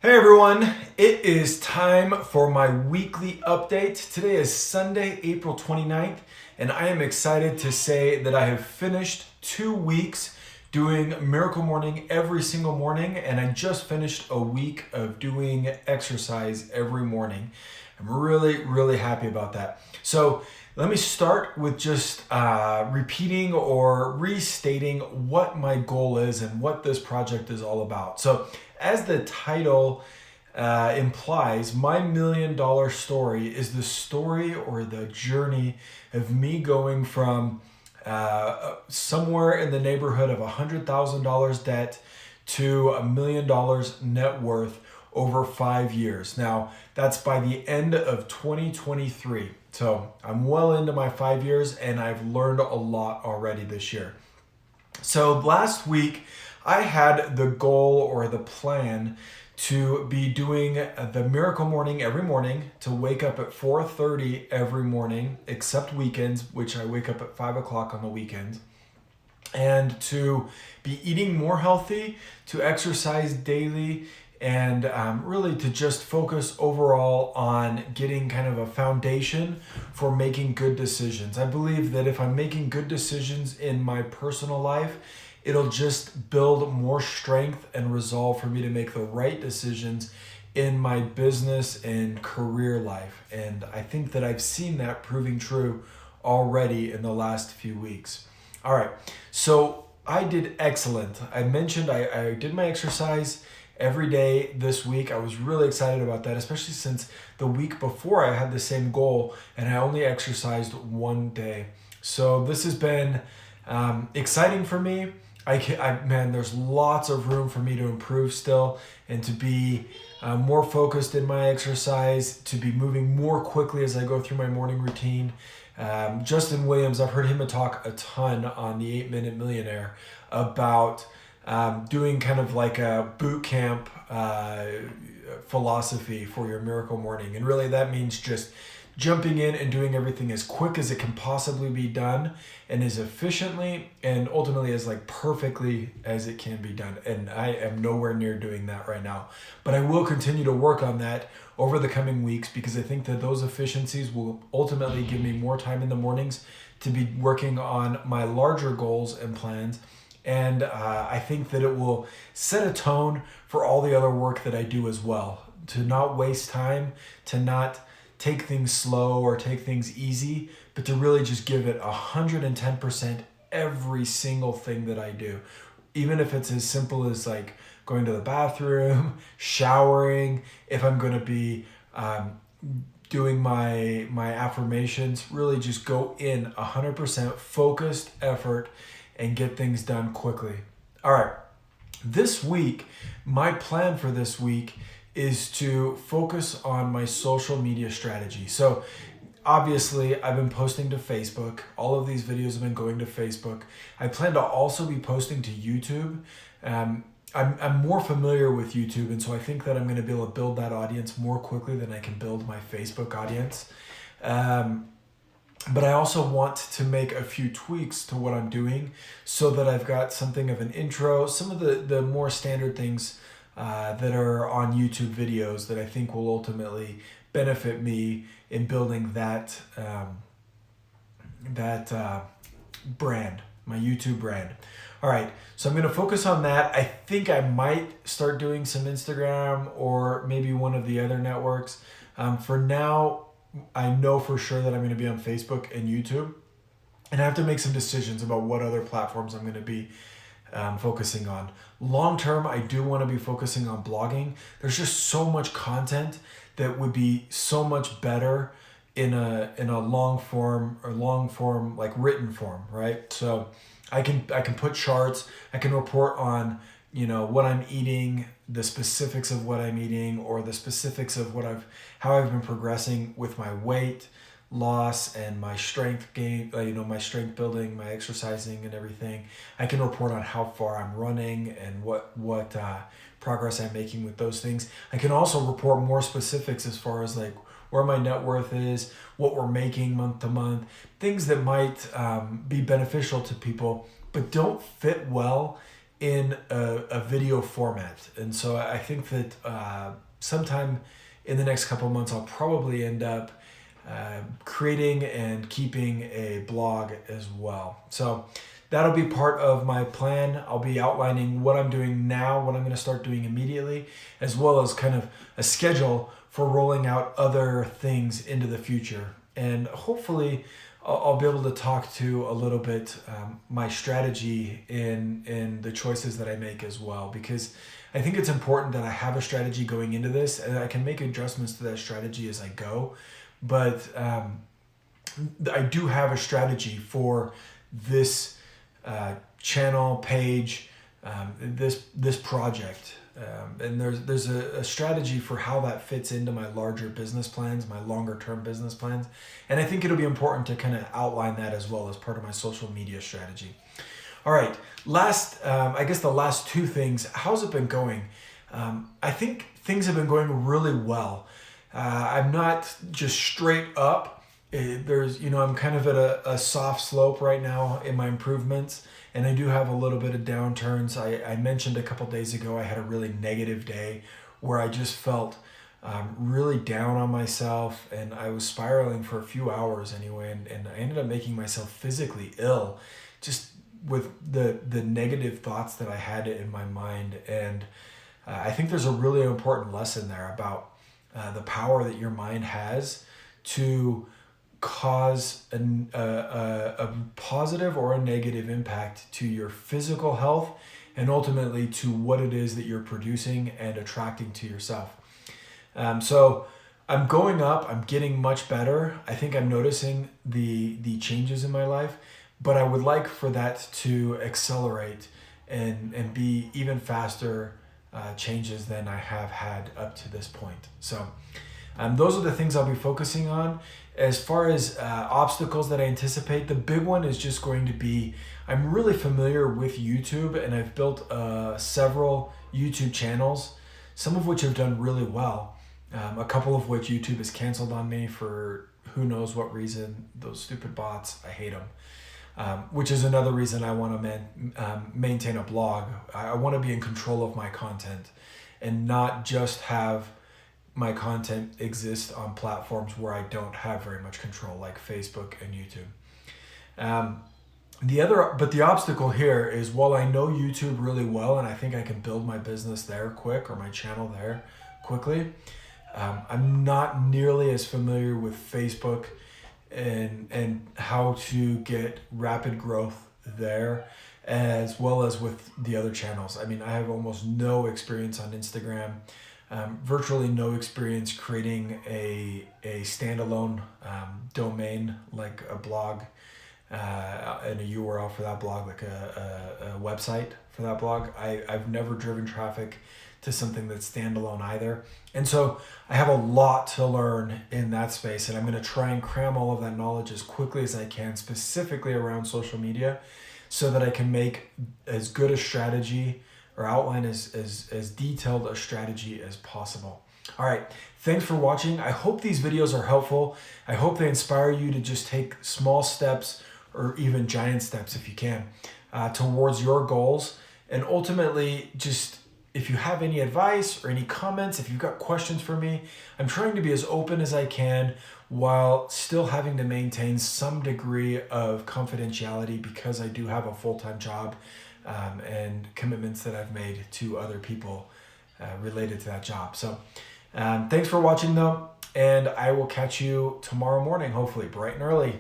Hey everyone, it is time for my weekly update. Today is Sunday, April 29th, and I am excited to say that I have finished 2 weeks doing Miracle Morning every single morning, and I just finished a week of doing exercise every morning. I'm really happy about that. So let me start with just repeating or restating what my goal is and what this project is all about. So as the title implies, my $1,000,000 story is the story or the journey of me going from somewhere in the neighborhood of $100,000 debt to $1,000,000 net worth over 5 years. Now, that's by the end of 2023. So I'm well into my 5 years and I've learned a lot already this year. So last week, I had the goal or the plan to be doing the Miracle Morning every morning, to wake up at 4:30 every morning, except weekends, which I wake up at 5 o'clock on the weekends, and to be eating more healthy, to exercise daily, and really to just focus overall on getting kind of a foundation for making good decisions. I believe that if I'm making good decisions in my personal life, it'll just build more strength and resolve for me to make the right decisions in my business and career life. And I think that I've seen that proving true already in the last few weeks. All right, so I did excellent. I mentioned I did my exercise every day this week. I was really excited about that, especially since the week before I had the same goal and I only exercised one day. So this has been exciting for me. Man, there's lots of room for me to improve still and to be more focused in my exercise, to be moving more quickly as I go through my morning routine. Justin Williams, I've heard him talk a ton on the 8-Minute Millionaire about doing kind of like a boot camp philosophy for your Miracle Morning. And really that means just jumping in and doing everything as quick as it can possibly be done and as efficiently and ultimately as like perfectly as it can be done. And I am nowhere near doing that right now, but I will continue to work on that over the coming weeks because I think that those efficiencies will ultimately give me more time in the mornings to be working on my larger goals and plans. And I think that it will set a tone for all the other work that I do as well, to not waste time, to not take things slow or take things easy, but to really just give it 110% every single thing that I do. Even if it's as simple as like going to the bathroom, showering, if I'm going to be doing my affirmations, really just go in 100% focused effort and get things done quickly. All right, this week, my plan for this week is to focus on my social media strategy. So obviously I've been posting to Facebook. All of these videos have been going to Facebook. I plan to also be posting to YouTube. I'm more familiar with YouTube, and so I think that I'm going to be able to build that audience more quickly than I can build my Facebook audience. But I also want to make a few tweaks to what I'm doing so that I've got something of an intro, some of the more standard things that are on YouTube videos that I think will ultimately benefit me in building that brand, my YouTube brand. All right, so I'm going to focus on that. I think I might start doing some Instagram or maybe one of the other networks. For now, I know for sure that I'm going to be on Facebook and YouTube, and I have to make some decisions about what other platforms I'm going to be focusing on. Long term, I do want to be focusing on blogging. There's just so much content that would be so much better in a long form like written form, right? So I can put charts, I can report on what I'm eating, the specifics of what I'm eating, or the specifics of how I've been progressing with my weight loss and my strength gain, my strength building, my exercising and everything. I can report on how far I'm running and what progress I'm making with those things. I can also report more specifics as far as like where my net worth is, what we're making month to month, things that might be beneficial to people, but don't fit well in a video format. And so I think that sometime in the next couple of months, I'll probably end up creating and keeping a blog as well. So that'll be part of my plan. I'll be outlining what I'm doing now, what I'm going to start doing immediately, as well as kind of a schedule for rolling out other things into the future. And hopefully I'll be able to talk to a little bit my strategy in the choices that I make as well, because I think it's important that I have a strategy going into this and I can make adjustments to that strategy as I go. But I do have a strategy for this channel page, this project. And there's a strategy for how that fits into my larger business plans, my longer term business plans. And I think it'll be important to kind of outline that as well as part of my social media strategy. All right, I guess the last two things, how's it been going? I think things have been going really well. I'm not just straight up. I'm kind of at a soft slope right now in my improvements, and I do have a little bit of downturns. I mentioned a couple days ago I had a really negative day where I just felt really down on myself, and I was spiraling for a few hours anyway, and I ended up making myself physically ill just with the negative thoughts that I had in my mind. And I think there's a really important lesson there about the power that your mind has to cause a positive or a negative impact to your physical health and ultimately to what it is that you're producing and attracting to yourself. So I'm going up, I'm getting much better. I think I'm noticing the changes in my life, but I would like for that to accelerate and be even faster changes than I have had up to this point. So those are the things I'll be focusing on. As far as obstacles that I anticipate, the big one is just going to be, I'm really familiar with YouTube, and I've built several YouTube channels, some of which have done really well. A couple of which YouTube has canceled on me for who knows what reason. Those stupid bots, I hate them. Which is another reason I want to maintain a blog. I want to be in control of my content and not just have my content exist on platforms where I don't have very much control, like Facebook and YouTube. The obstacle here is, while I know YouTube really well and I think I can build my business there quick, or my channel there quickly, I'm not nearly as familiar with Facebook and how to get rapid growth there, as well as with the other channels. I mean, I have almost no experience on Instagram, virtually no experience creating a standalone domain, like a blog and a URL for that blog, like a website for that blog. I've never driven traffic to something that's standalone either. And so I have a lot to learn in that space, and I'm going to try and cram all of that knowledge as quickly as I can, specifically around social media, so that I can make as good a strategy or outline as detailed a strategy as possible. All right, thanks for watching. I hope these videos are helpful. I hope they inspire you to just take small steps, or even giant steps if you can, towards your goals. And ultimately, just if you have any advice or any comments, if you've got questions for me, I'm trying to be as open as I can while still having to maintain some degree of confidentiality, because I do have a full-time job and commitments that I've made to other people related to that job. So thanks for watching though, and I will catch you tomorrow morning, hopefully bright and early.